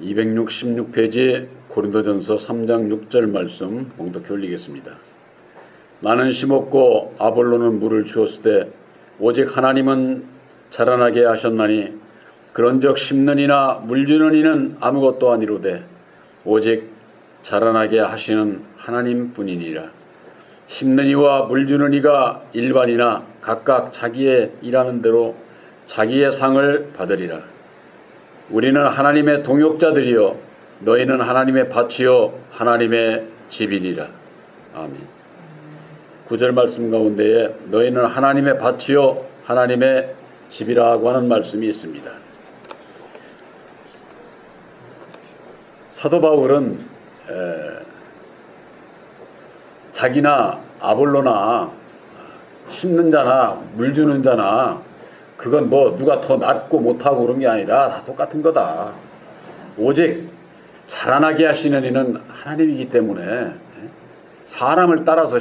266페이지 고린도전서 3장 6절 말씀 봉독해 올리겠습니다. 나는 심었고 아볼로는 물을 주었을 때 오직 하나님은 자라나게 하셨나니 그런즉 심는 이나 물 주는 이는 아무것도 아니로되 오직 자라나게 하시는 하나님뿐이니라. 심는 이와 물 주는 이가 일반이나 각각 자기의 일하는 대로 자기의 상을 받으리라. 우리는 하나님의 동역자들이요 너희는 하나님의 밭이요 하나님의 집이니라. 아멘. 9절 말씀 가운데에 너희는 하나님의 밭이요 하나님의 집이라고 하는 말씀이 있습니다. 사도 바울은 자기나 아볼로나 심는 자나 물 주는 자나 그건 뭐 누가 더 낫고 못하고 그런 게 아니라 다 똑같은 거다. 오직 자라나게 하시는 이는 하나님이기 때문에 사람을 따라서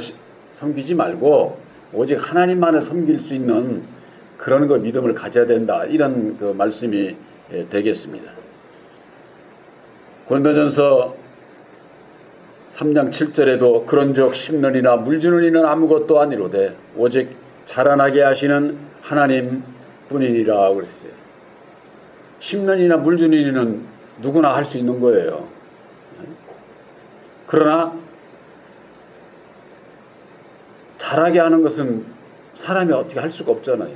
섬기지 말고 오직 하나님만을 섬길 수 있는 그런 거 믿음을 가져야 된다. 이런 그 말씀이 되겠습니다. 고린도전서 3장 7절에도 그런즉 심는 이나 물 주는 이는 아무것도 아니로되 오직 자라나게 하시는 하나님 뿐이니라 그랬어요. 심는 이나 물 주는 이는 누구나 할 수 있는 거예요. 그러나 자라게 하는 것은 사람이 어떻게 할 수가 없잖아요.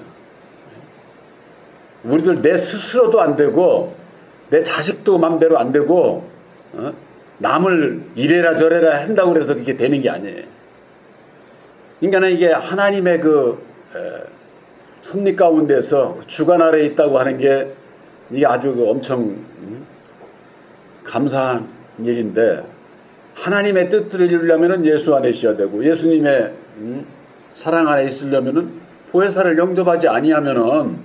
우리들 내 스스로도 안 되고 내 자식도 맘대로 안 되고 남을 이래라 저래라 한다고 해서 그게 되는 게 아니에요. 그러니까 이게 하나님의 그 섭리 가운데서 주관 아래에 있다고 하는 게 이게 아주 엄청 감사한 일인데 하나님의 뜻을 이루려면 예수 안에 있어야 되고 예수님의 사랑 안에 있으려면 보혜사를 영접하지 아니하면은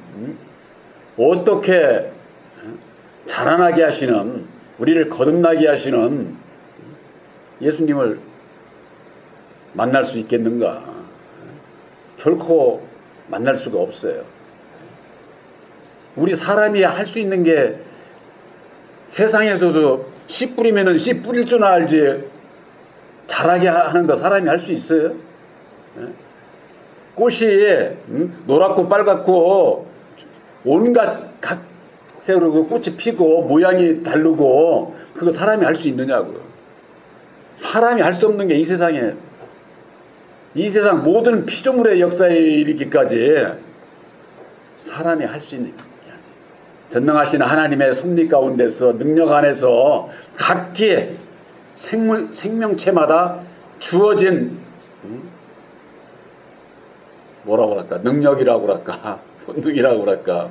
어떻게 자라나게 하시는 우리를 거듭나게 하시는 예수님을 만날 수 있겠는가? 결코 만날 수가 없어요. 우리 사람이 할 수 있는 게 세상에서도 씨 뿌리면은 씨 뿌릴 줄 알지 자라게 하는 거 사람이 할 수 있어요? 꽃이 노랗고 빨갛고 온갖 각색으로 꽃이 피고 모양이 다르고 그거 사람이 할 수 있느냐고요. 사람이 할 수 없는 게 이 세상에 이 세상 모든 피조물의 역사에 이르기까지 사람이 할 수 있는 게 아니에요. 전능하신 하나님의 섭리 가운데서 능력 안에서 각기 생명체마다 주어진 뭐라고 할까 능력이라고 할까 본능이라고 할까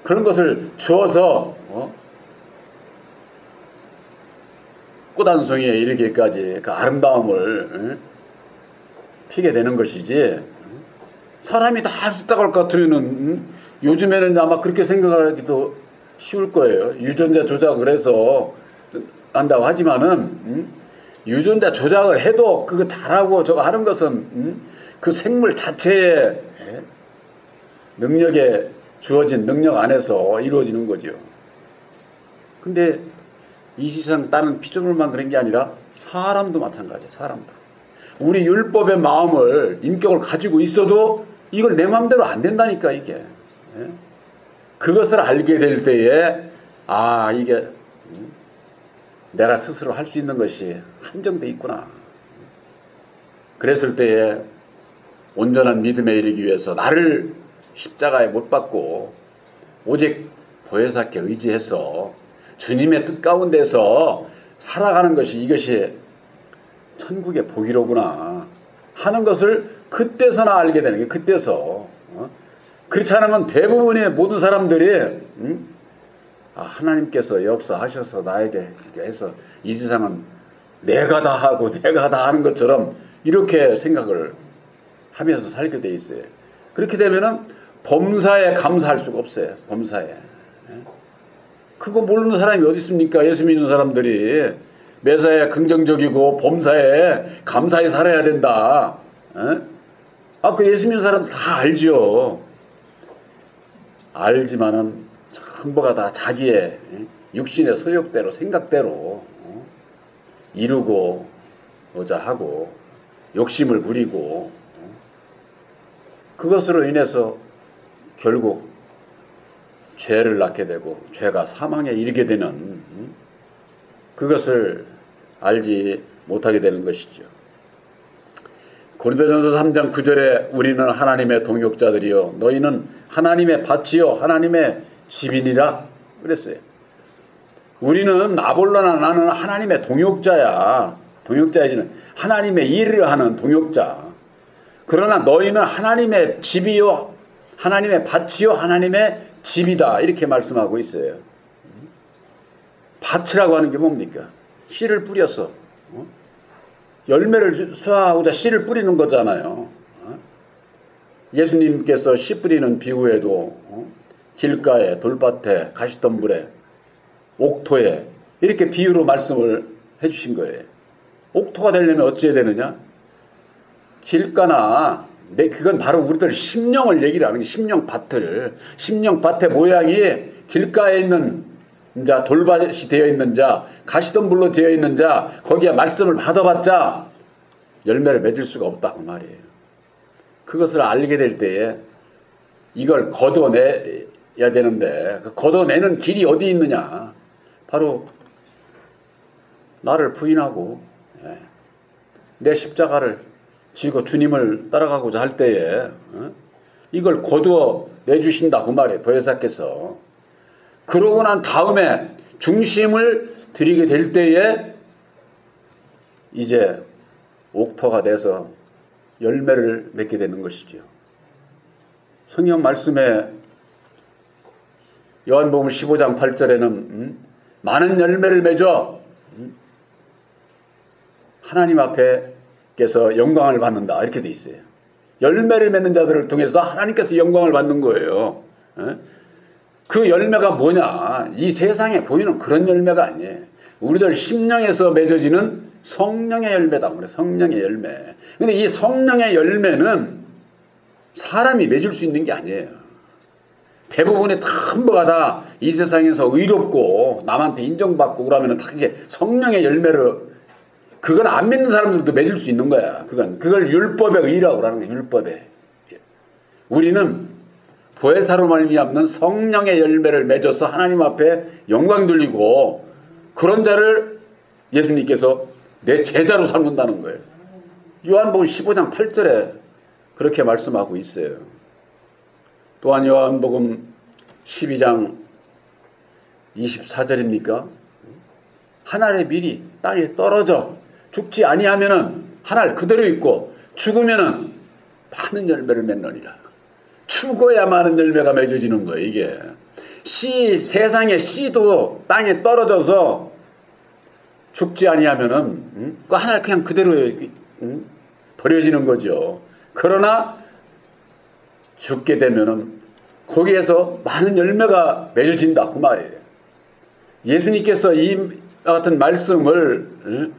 그런 것을 주어서 꽃 한 송이에 이르기까지 그 아름다움을 피게 되는 것이지 사람이 다 할 수 있다고 할 것 같으면은 요즘에는 아마 그렇게 생각하기도 쉬울 거예요. 유전자 조작을 해서 한다고 하지만은 유전자 조작을 해도 그거 잘하고 저거 하는 것은 그 생물 자체의 능력에 주어진 능력 안에서 이루어지는 거죠. 근데 이 세상 다른 피조물만 그런 게 아니라 사람도 마찬가지예요. 사람도. 우리 율법의 마음을 인격을 가지고 있어도 이걸 내 마음대로 안 된다니까 이게. 그것을 알게 될 때에 이게 내가 스스로 할 수 있는 것이 한정돼 있구나. 그랬을 때에 온전한 믿음에 이르기 위해서 나를 십자가에 못 박고 오직 보혜사께 의지해서 주님의 뜻 가운데서 살아가는 것이 이것이 천국의 복이로구나 하는 것을 그때서나 알게 되는 게 그때서 그렇지 않으면 대부분의 모든 사람들이 하나님께서 역사하셔서 나에게 이렇게 해서 이 세상은 내가 다 하고 내가 다 하는 것처럼 이렇게 생각을 하면서 살게 돼 있어요. 그렇게 되면은 범사에 감사할 수가 없어요. 범사에. 그거 모르는 사람이 어디 있습니까? 예수 믿는 사람들이 매사에 긍정적이고 범사에 감사히 살아야 된다. 그 예수 믿는 사람 다 알지요. 알지만은 전부가 다 자기의 육신의 소욕대로 생각대로 이루고자 하고 욕심을 부리고 그것으로 인해서 결국 죄를 낳게 되고 죄가 사망에 이르게 되는 그것을 알지 못하게 되는 것이죠. 고린도전서 3장 9절에 우리는 하나님의 동역자들이요 너희는 하나님의 밭이요 하나님의 집이니라 그랬어요. 우리는 아볼로나 나는 하나님의 동역자야. 동역자이지는 하나님의 일을 하는 동역자. 그러나 너희는 하나님의 집이요 하나님의 밭이요 하나님의 집이다 이렇게 말씀하고 있어요. 밭이라고 하는 게 뭡니까? 씨를 뿌려서 열매를 수확하고자 씨를 뿌리는 거잖아요. 예수님께서 씨 뿌리는 비유에도 길가에 돌밭에 가시덤불에 옥토에 이렇게 비유로 말씀을 해주신 거예요. 옥토가 되려면 어찌해야 되느냐? 길가나 그건 바로 우리들 심령을 얘기를 하는 게 심령밭을 심령밭의 모양이 길가에 있는 자 돌밭이 되어 있는 자 가시덤불로 되어 있는 자 거기에 말씀을 받아봤자 열매를 맺을 수가 없다 그 말이에요. 그것을 알게 될 때에 이걸 걷어내야 되는데 그 걷어내는 길이 어디 있느냐? 바로 나를 부인하고 내 십자가를 지고 주님을 따라가고자 할 때에 이걸 거두어내주신다 그 말이에요. 보혜사께서. 그러고 난 다음에 중심을 드리게 될 때에 이제 옥토가 돼서 열매를 맺게 되는 것이죠. 성경 말씀에 요한복음 15장 8절에는 많은 열매를 맺어 하나님 앞에께서 영광을 받는다 이렇게 돼 있어요. 열매를 맺는 자들을 통해서 하나님께서 영광을 받는 거예요. 그 열매가 뭐냐? 이 세상에 보이는 그런 열매가 아니에요. 우리들 심령에서 맺어지는 성령의 열매다. 그래, 성령의 열매. 근데 이 성령의 열매는 사람이 맺을 수 있는 게 아니에요. 대부분의 전부가 다 이 세상에서 의롭고 남한테 인정받고 그러면 다 이게 성령의 열매로 그건 안 믿는 사람들도 맺을 수 있는 거야. 그걸 율법의 의라고 하는 거야. 율법의. 우리는 보혜사로 말미암는 성령의 열매를 맺어서 하나님 앞에 영광 돌리고 그런 자를 예수님께서 내 제자로 삼는다는 거예요. 요한복음 15장 8절에 그렇게 말씀하고 있어요. 또한 요한복음 12장 24절입니까? 하늘의 밀이 땅에 떨어져 죽지 아니하면은 하늘 그대로 있고 죽으면은 많은 열매를 맺느니라. 죽어야 많은 열매가 맺어지는 거예요. 이게 세상의 씨도 땅에 떨어져서 죽지 아니하면은 그 하늘 그냥 그대로 버려지는 거죠. 그러나 죽게 되면은 거기에서 많은 열매가 맺어진다 그 말이에요. 예수님께서 이 같은 말씀을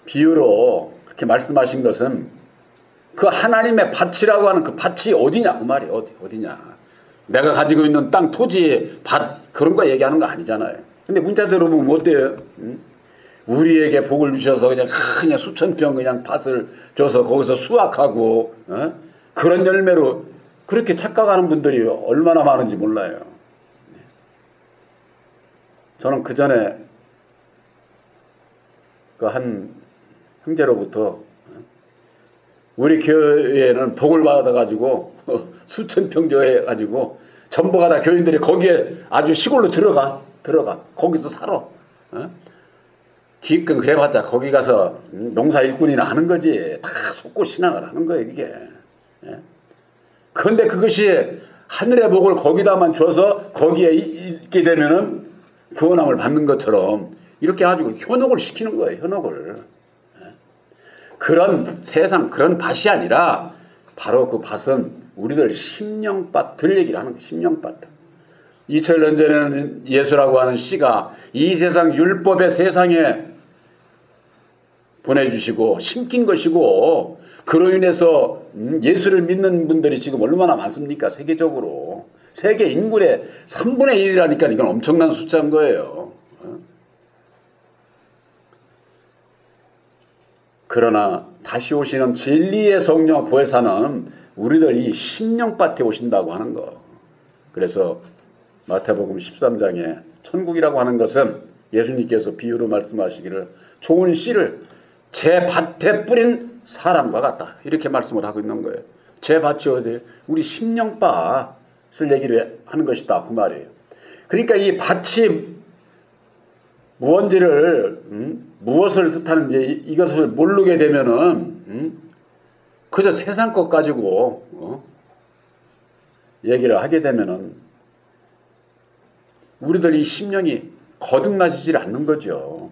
비유로 그렇게 말씀하신 것은 그 하나님의 밭이라고 하는 그 밭이 어디냐 그 말이에요. 어디냐. 내가 가지고 있는 땅, 토지, 밭 그런 거 얘기하는 거 아니잖아요. 근데 문자대로 보면 어때요? 우리에게 복을 주셔서 그냥 수천 평 그냥 밭을 줘서 거기서 수확하고 그런 열매로 그렇게 착각하는 분들이 얼마나 많은지 몰라요. 저는 그 전에 그 한 형제로부터 우리 교회에는 복을 받아가지고 수천 평 해가지고 전부가 다 교인들이 거기에 아주 시골로 들어가 거기서 살아. 기껏 그래봤자 거기 가서 농사 일꾼이나 하는 거지. 다 속고 신앙을 하는 거예요 이게. 그런데 그것이 하늘의 복을 거기다만 줘서 거기에 있게 되면은 구원함을 받는 것처럼 이렇게 가지고 현혹을 시키는 거예요. 현혹을. 그런 세상 그런 밭이 아니라 바로 그 밭은 우리들 심령밭들 얘기를 하는 거예요. 심령밭. 2000년 전에는 예수라고 하는 씨가 이 세상 율법의 세상에 보내주시고 심긴 것이고 그로 인해서 예수를 믿는 분들이 지금 얼마나 많습니까? 세계적으로. 세계 인구의 3분의 1이라니까 이건 엄청난 숫자인 거예요. 그러나 다시 오시는 진리의 성령 보혜사는 우리들 이 심령밭에 오신다고 하는 거. 그래서 마태복음 13장에 천국이라고 하는 것은 예수님께서 비유로 말씀하시기를 좋은 씨를 제 밭에 뿌린 사람과 같다. 이렇게 말씀을 하고 있는 거예요. 제 밭이 어디? 우리 심령밭을 얘기를 하는 것이다. 그 말이에요. 그러니까 이 밭이 무엇인지를 무엇을 뜻하는지 이것을 모르게 되면은 그저 세상 것 가지고 얘기를 하게 되면은 우리들 이 심령이 거듭나지질 않는 거죠.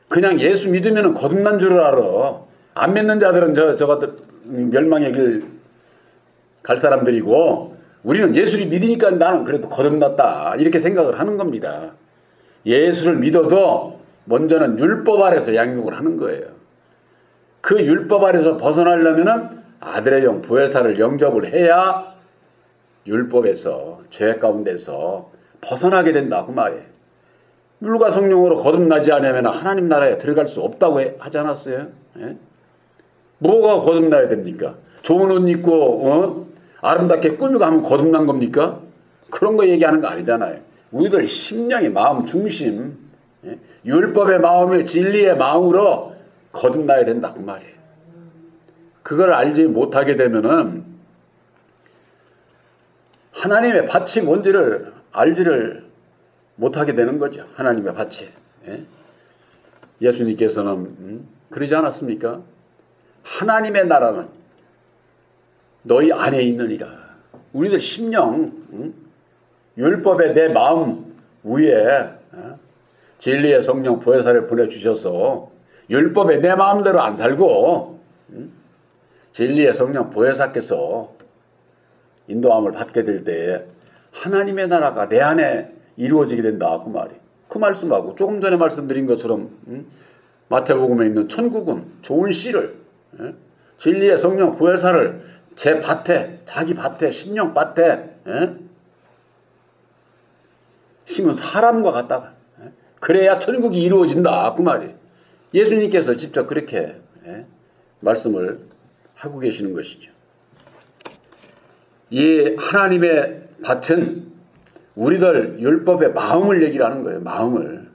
그냥 예수 믿으면 거듭난 줄 알아. 안 믿는 자들은 저것들 멸망의 길 갈 사람들이고 우리는 예수를 믿으니까 나는 그래도 거듭났다. 이렇게 생각을 하는 겁니다. 예수를 믿어도 먼저는 율법 아래서 양육을 하는 거예요. 그 율법 아래서 벗어나려면은 아들의 영 보혜사를 영접을 해야 율법에서 죄 가운데서 벗어나게 된다. 그 말이에요. 물과 성령으로 거듭나지 않으면 하나님 나라에 들어갈 수 없다고 하지 않았어요? 예? 뭐가 거듭나야 됩니까? 좋은 옷 입고 아름답게 꾸미고 하면 거듭난 겁니까? 그런 거 얘기하는 거 아니잖아요. 우리들 심령의 마음 중심, 율법의 마음의 진리의 마음으로 거듭나야 된다 그 말이에요. 그걸 알지 못하게 되면은 하나님의 밭이 뭔지를 알지를 못하게 되는 거죠. 하나님의 밭이. 예수님께서는 그러지 않았습니까? 하나님의 나라는 너희 안에 있느니라. 우리들 심령, 율법의 내 마음 위에 진리의 성령 보혜사를 보내주셔서 율법의 내 마음대로 안 살고 진리의 성령 보혜사께서 인도함을 받게 될 때에 하나님의 나라가 내 안에 이루어지게 된다. 그 말이. 그 말씀하고 조금 전에 말씀드린 것처럼 마태복음에 있는 천국은 좋은 씨를 진리의 성령 보혜사를 제 밭에 자기 밭에 심령 밭에 심은 사람과 같다. 그래야 천국이 이루어진다. 그 말이. 예수님께서 직접 그렇게 말씀을 하고 계시는 것이죠. 이 하나님의 밭은 우리들 율법의 마음을 얘기를 하는 거예요. 마음을.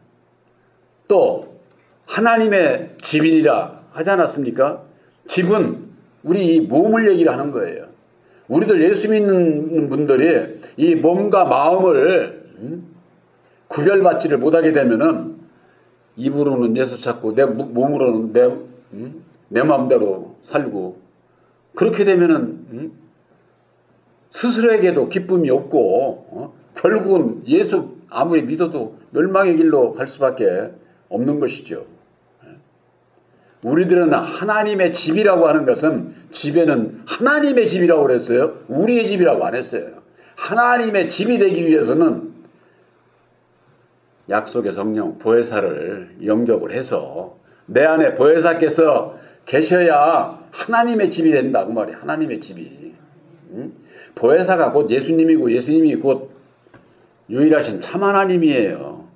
또 하나님의 집이니라 하지 않았습니까? 집은 우리 이 몸을 얘기를 하는 거예요. 우리들 예수 믿는 분들이 이 몸과 마음을 구별받지를 못하게 되면은 입으로는 예수 찾고 내 몸으로는 내 마음대로 살고 그렇게 되면은 스스로에게도 기쁨이 없고 결국은 예수 아무리 믿어도 멸망의 길로 갈 수밖에 없는 것이죠. 우리들은 하나님의 집이라고 하는 것은 집에는 하나님의 집이라고 그랬어요. 우리의 집이라고 안 했어요. 하나님의 집이 되기 위해서는 약속의 성령 보혜사를 영접을 해서 내 안에 보혜사께서 계셔야 하나님의 집이 된다. 그 말이에요. 하나님의 집이. 보혜사가 곧 예수님이고 예수님이 곧 유일하신 참 하나님이에요.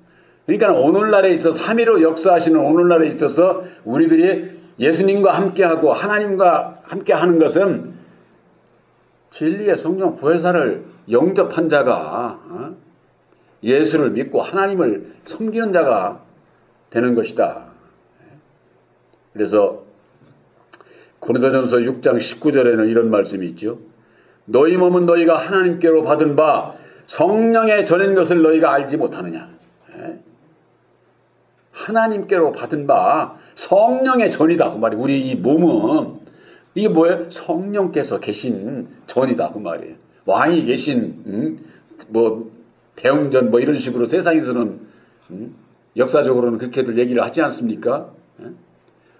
그러니까 오늘날에 있어서 3위로 역사하시는 오늘날에 있어서 우리들이 예수님과 함께하고 하나님과 함께하는 것은 진리의 성령 보혜사를 영접한 자가 예수를 믿고 하나님을 섬기는 자가 되는 것이다. 그래서 고린도전서 6장 19절에는 이런 말씀이 있죠. 너희 몸은 너희가 하나님께로 받은 바 성령의 전인 것을 너희가 알지 못하느냐. 하나님께로 받은 바 성령의 전이다. 그 말이. 우리 이 몸은 이게 뭐예요? 성령께서 계신 전이다. 그 말이에요. 왕이 계신 뭐 대웅전 뭐 이런 식으로 세상에서는 역사적으로는 그렇게들 얘기를 하지 않습니까?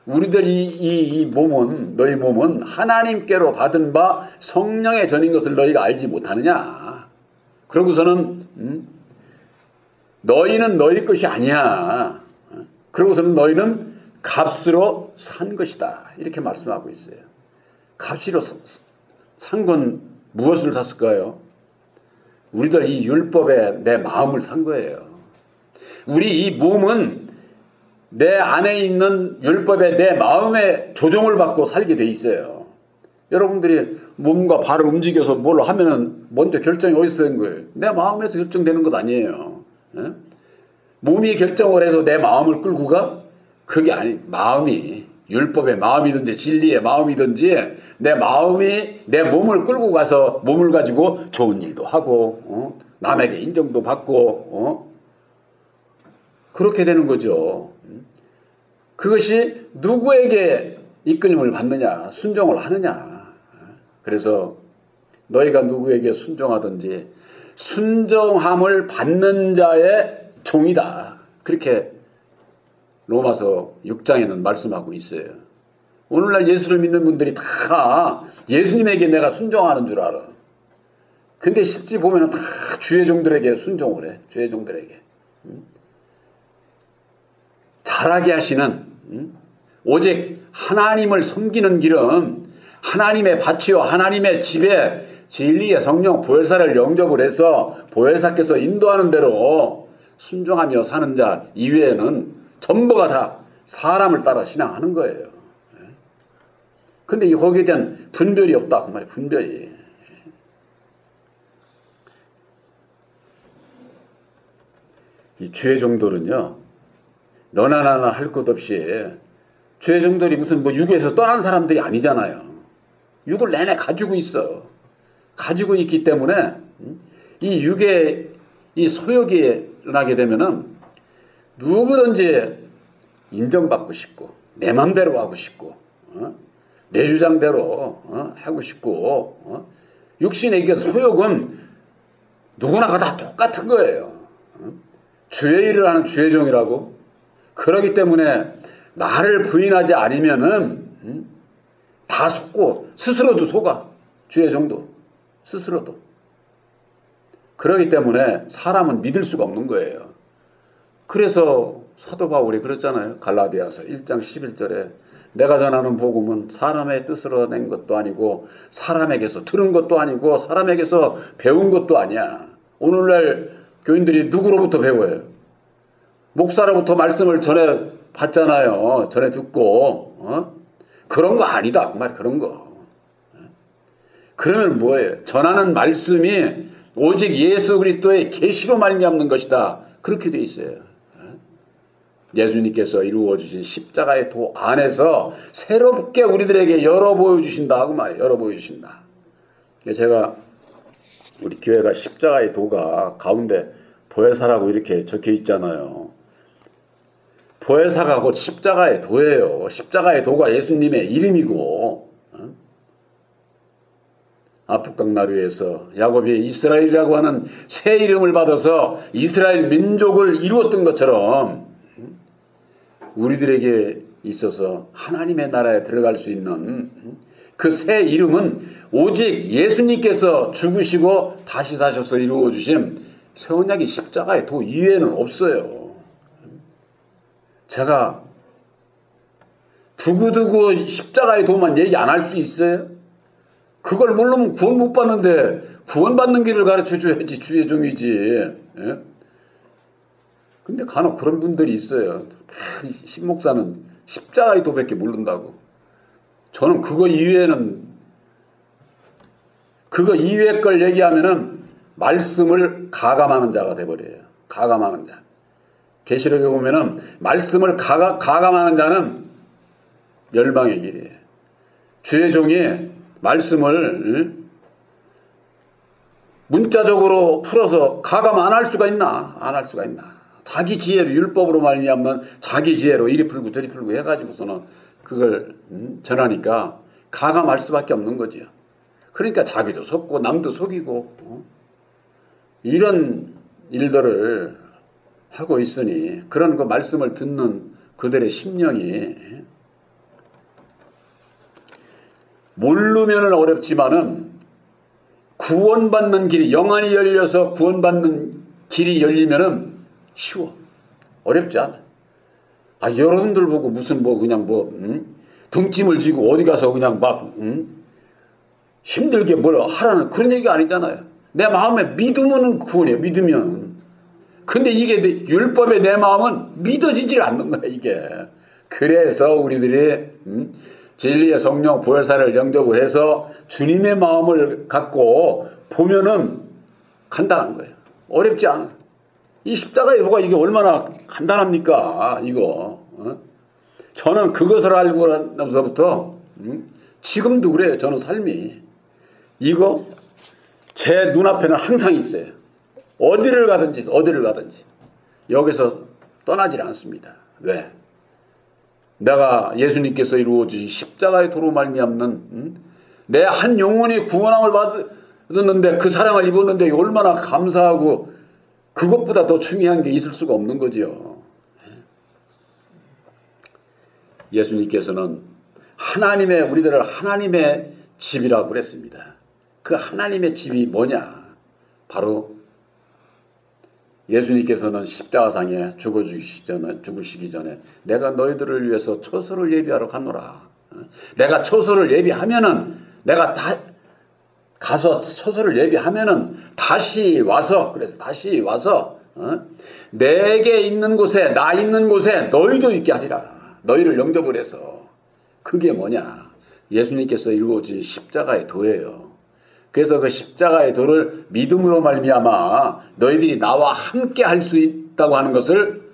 우리들 이 몸은 너희 몸은 하나님께로 받은 바 성령의 전인 것을 너희가 알지 못하느냐. 그러고서는 너희는 너희 것이 아니야. 그러고서는 너희는 값으로 산 것이다. 이렇게 말씀하고 있어요. 값으로 산 건 무엇을 샀을까요? 우리들 이 율법에 내 마음을 산 거예요. 우리 이 몸은 내 안에 있는 율법에 내 마음에 조종을 받고 살게 돼 있어요. 여러분들이 몸과 발을 움직여서 뭘 하면은 먼저 결정이 어디서 된 거예요? 내 마음에서 결정되는 것 아니에요. 예? 몸이 결정을 해서 내 마음을 끌고 가? 그게 아니, 마음이, 율법의 마음이든지 진리의 마음이든지 내 마음이 내 몸을 끌고 가서 몸을 가지고 좋은 일도 하고, 남에게 인정도 받고, 그렇게 되는 거죠. 그것이 누구에게 이끌림을 받느냐, 순종을 하느냐. 그래서 너희가 누구에게 순종하든지 순종함을 받는 자의 종이다. 그렇게 로마서 6장에는 말씀하고 있어요. 오늘날 예수를 믿는 분들이 다 예수님에게 내가 순종하는 줄 알아. 근데 실제 보면 다 주의 종들에게 순종을 해. 주의 종들에게. 잘하게 하시는, 오직 하나님을 섬기는 길은 하나님의 밭이요 하나님의 집에 진리의 성령 보혜사를 영접을 해서 보혜사께서 인도하는 대로 순종하며 사는 자 이외에는 전부가 다 사람을 따라 신앙하는 거예요. 근데 거기에 대한 분별이 없다 그 말이에요. 분별이. 이 주의 종들은요, 너나 나나 할 것 없이, 주의 종들이 무슨 육에서 떠난 사람들이 아니잖아요. 육을 내내 가지고 있어. 가지고 있기 때문에 이 육의 이 소욕이 일어나게 되면은 누구든지 인정받고 싶고 내 맘대로 하고 싶고 내 주장대로 하고 싶고 육신의 이 소욕은 누구나 다 똑같은 거예요. 주의 일을 하는 주의 종이라고. 그러기 때문에 나를 부인하지 않으면은 다 속고 스스로도 속아. 주의 종도 스스로도. 그러기 때문에 사람은 믿을 수가 없는 거예요. 그래서 사도 바울이 그랬잖아요. 갈라디아서 1장 11절에 내가 전하는 복음은 사람의 뜻으로 낸 것도 아니고 사람에게서 들은 것도 아니고 사람에게서 배운 것도 아니야. 오늘날 교인들이 누구로부터 배워요? 목사로부터 말씀을 전해 봤잖아요. 전해 듣고 그런 거 아니다. 그 말 그런 거. 그러면 뭐예요? 전하는 말씀이 오직 예수 그리스도의 계시로 말미암는 것이다. 그렇게 돼 있어요. 예수님께서 이루어 주신 십자가의 도 안에서 새롭게 우리들에게 열어 보여주신다. 그 말이에요. 열어 보여주신다. 제가 우리 교회가 십자가의 도가 가운데 보혜사라고 이렇게 적혀 있잖아요. 보혜사가 곧 십자가의 도예요. 십자가의 도가 예수님의 이름이고, 아프강나루에서 야곱이 이스라엘이라고 하는 새 이름을 받아서 이스라엘 민족을 이루었던 것처럼 우리들에게 있어서 하나님의 나라에 들어갈 수 있는 그 새 이름은 오직 예수님께서 죽으시고 다시 사셔서 이루어 주신 새 언약의 십자가의 도 이외에는 없어요. 제가 두고두고 십자가의 도만 얘기 안 할 수 있어요? 그걸 모르면 구원 못 받는데 구원받는 길을 가르쳐 줘야지 주의 종이지. 예? 근데 간혹 그런 분들이 있어요. 신목사는 십자가의 도밖에 모른다고. 저는 그거 이외에 걸 얘기하면은 말씀을 가감하는 자가 돼버려요. 가감하는 자. 계시록에 보면은 말씀을 가감하는 자는 멸망의 길이에요. 주의 종이 말씀을 문자적으로 풀어서 가감 안 할 수가 있나? 안 할 수가 있나? 자기 지혜로 율법으로 말미암는 자기 지혜로 이리 풀고 저리 풀고 해가지고서는 그걸 전하니까 가감할 수밖에 없는 거죠. 그러니까 자기도 속고 남도 속이고 이런 일들을 하고 있으니 그런 그 말씀을 듣는 그들의 심령이 모르면은 어렵지만은 구원받는 길이 영안이 열려서 구원받는 길이 열리면은 쉬워. 어렵지 않아. 여러분들 보고 무슨 그냥 등짐을 지고 어디 가서 그냥 막 힘들게 뭘 하라는 그런 얘기가 아니잖아요. 내 마음에 믿으면 구원이에요. 믿으면. 근데 이게 율법의 내 마음은 믿어지질 않는 거야 이게. 그래서 우리들이 진리의 성령 보혜사를 영접을 해서 주님의 마음을 갖고 보면은 간단한 거예요. 어렵지 않아. 이 십자가의 도가 이게 얼마나 간단합니까 이거. 저는 그것을 알고 나서부터 지금도 그래요. 저는 삶이 이거 제 눈앞에는 항상 있어요. 어디를 가든지 여기서 떠나질 않습니다. 왜? 내가 예수님께서 이루어진 십자가의 도로 말미암는 내 한 영혼이 구원함을 받았는데 그 사랑을 입었는데 얼마나 감사하고 그것보다 더 중요한 게 있을 수가 없는 거죠. 예수님께서는 우리들을 하나님의 집이라고 그랬습니다. 그 하나님의 집이 뭐냐? 바로 예수님께서는 십자가상에 죽으시기 전에 내가 너희들을 위해서 처소를 예비하러 가노라. 내가 처소를 예비하면은 내가 가서 처소를 예비하면은 다시 와서 내게 있는 곳에 나 있는 곳에 너희도 있게 하리라. 너희를 영접을 해서. 그게 뭐냐? 예수님께서 이루어진 십자가의 도예요. 그래서 그 십자가의 도를 믿음으로 말미암아 너희들이 나와 함께 할 수 있다고 하는 것을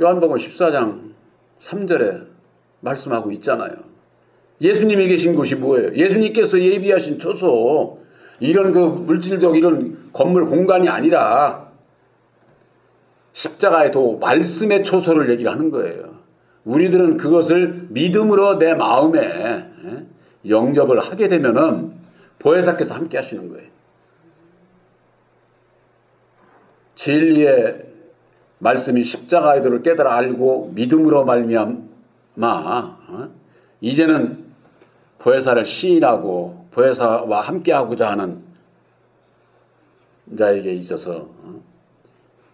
요한복음 14장 3절에 말씀하고 있잖아요. 예수님이 계신 곳이 뭐예요? 예수님께서 예비하신 처소, 이런 그 물질적 이런 건물 공간이 아니라 십자가의 도, 말씀의 처소를 얘기를 하는 거예요. 우리들은 그것을 믿음으로 내 마음에 영접을 하게 되면은 보혜사께서 함께 하시는 거예요. 진리의 말씀이 십자가의 도를 깨달아 알고 믿음으로 말미암아 이제는 보혜사를 시인하고 보혜사와 함께하고자 하는 자에게 있어서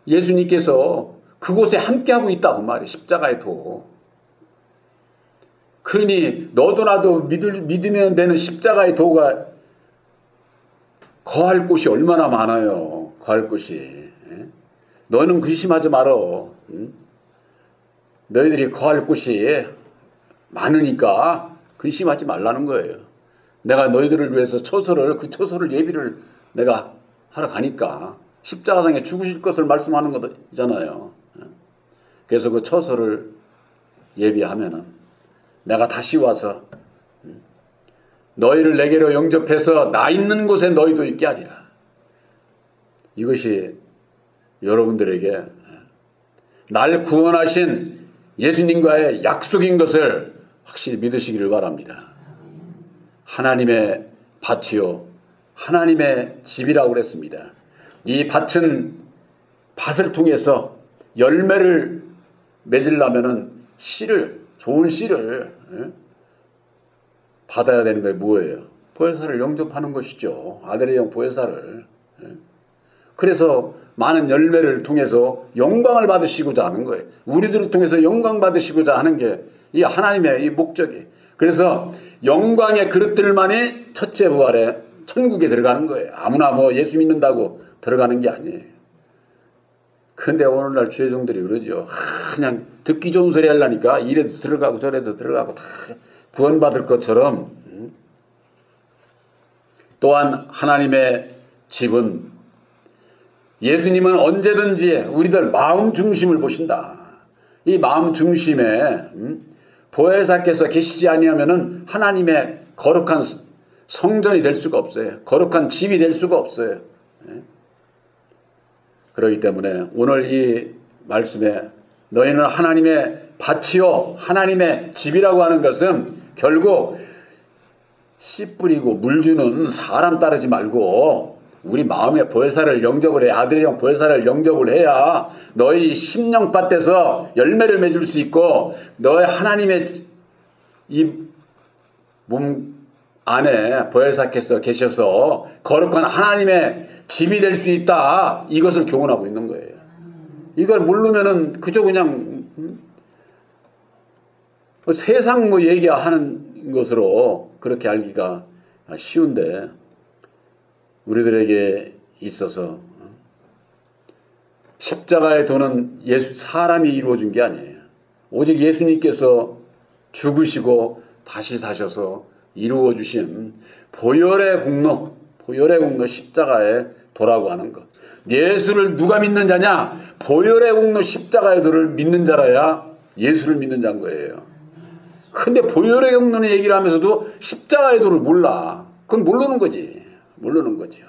예수님께서 그곳에 함께하고 있다고 말이에요. 십자가의 도. 그러니 너도 나도 믿으면 되는 십자가의 도가 거할 곳이 얼마나 많아요. 거할 곳이. 너는 근심하지 말어. 너희들이 거할 곳이 많으니까 근심하지 말라는 거예요. 내가 너희들을 위해서 그 처소를 예비를 내가 하러 가니까 십자가상에 죽으실 것을 말씀하는 거잖아요. 그래서 그 처소를 예비하면은 내가 다시 와서 너희를 내게로 영접해서 나 있는 곳에 너희도 있게 하리라. 이것이 여러분들에게 날 구원하신 예수님과의 약속인 것을 확실히 믿으시기를 바랍니다. 하나님의 밭이요 하나님의 집이라고 그랬습니다. 이 밭은 밭을 통해서 열매를 맺으려면은 좋은 씨를 받아야 되는 게 뭐예요? 보혜사를 영접하는 것이죠. 아들의 영 보혜사를. 그래서 많은 열매를 통해서 영광을 받으시고자 하는 거예요. 우리들을 통해서 영광 받으시고자 하는 게 이 하나님의 이 목적이. 그래서 영광의 그릇들만이 첫째 부활에 천국에 들어가는 거예요. 아무나 예수 믿는다고 들어가는 게 아니에요. 근데 오늘날 죄종들이 그러죠. 그냥 듣기 좋은 소리 하려니까 이래도 들어가고 저래도 들어가고 다 구원받을 것처럼. 또한 하나님의 집은 예수님은 언제든지 우리들 마음 중심을 보신다. 이 마음 중심에 보혜사께서 계시지 아니하면은 하나님의 거룩한 성전이 될 수가 없어요. 거룩한 집이 될 수가 없어요. 그렇기 때문에 오늘 이 말씀에 너희는 하나님의 밭이요 하나님의 집이라고 하는 것은 결국 씨 뿌리고 물 주는 사람 따르지 말고 우리 마음의 보혜사를 영접을 해. 아들의 영 보혜사를 영접을 해야 너희 심령밭에서 열매를 맺을 수 있고 너의 하나님의 이 몸 안에 보혜사께서 계셔서 거룩한 하나님의 집이 될 수 있다. 이것을 교훈하고 있는 거예요. 이걸 모르면은 그저 그냥 세상 얘기하는 것으로 그렇게 알기가 쉬운데 우리들에게 있어서 십자가의 도는 사람이 이루어준 게 아니에요. 오직 예수님께서 죽으시고 다시 사셔서 이루어주신 보혈의 공로 십자가의 도라고 하는 것. 예수를 누가 믿는 자냐? 보혈의 공로 십자가의 도를 믿는 자라야 예수를 믿는 자인 거예요. 근데 보혈의 공로는 얘기를 하면서도 십자가의 도를 몰라. 그건 모르는 거지. 모르는 거죠.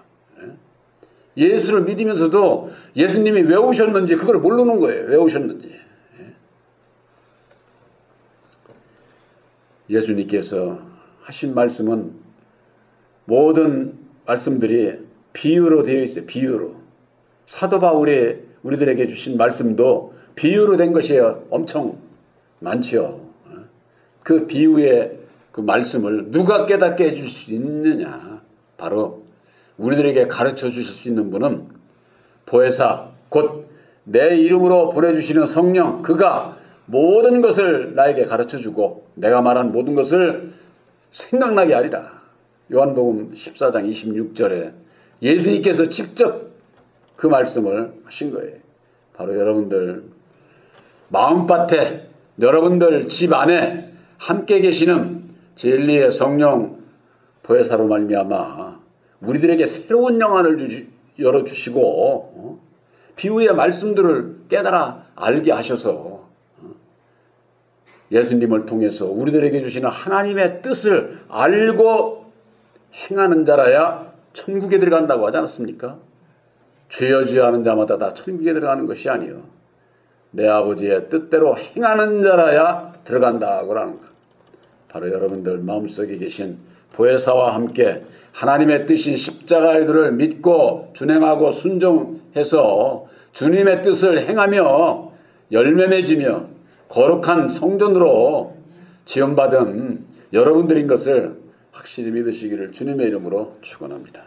예수를 믿으면서도 예수님이 왜 오셨는지 그걸 모르는 거예요. 왜 오셨는지. 예수님께서 하신 말씀은 모든 말씀들이 비유로 되어 있어요. 비유로. 사도 바울이 우리들에게 주신 말씀도 비유로 된 것이 엄청 많죠. 그 비유의 그 말씀을 누가 깨닫게 해줄 수 있느냐. 바로 우리들에게 가르쳐 주실 수 있는 분은 보혜사 곧 내 이름으로 보내주시는 성령, 그가 모든 것을 나에게 가르쳐 주고 내가 말한 모든 것을 생각나게 하리라. 요한복음 14장 26절에 예수님께서 직접 그 말씀을 하신 거예요. 바로 여러분들 마음밭에, 여러분들 집 안에 함께 계시는 진리의 성령 보혜사로 말미암아 우리들에게 새로운 영안을 열어주시고 비유의 말씀들을 깨달아 알게 하셔서 예수님을 통해서 우리들에게 주시는 하나님의 뜻을 알고 행하는 자라야 천국에 들어간다고 하지 않았습니까? 주여 주여 하는 자마다 다 천국에 들어가는 것이 아니요 내 아버지의 뜻대로 행하는 자라야 들어간다고 하는 것. 바로 여러분들 마음속에 계신 보혜사와 함께 하나님의 뜻인 십자가의 도를 믿고 준행하고 순종해서 주님의 뜻을 행하며 열매 맺으며 거룩한 성전으로 지원받은 여러분들인 것을 확실히 믿으시기를 주님의 이름으로 축원합니다.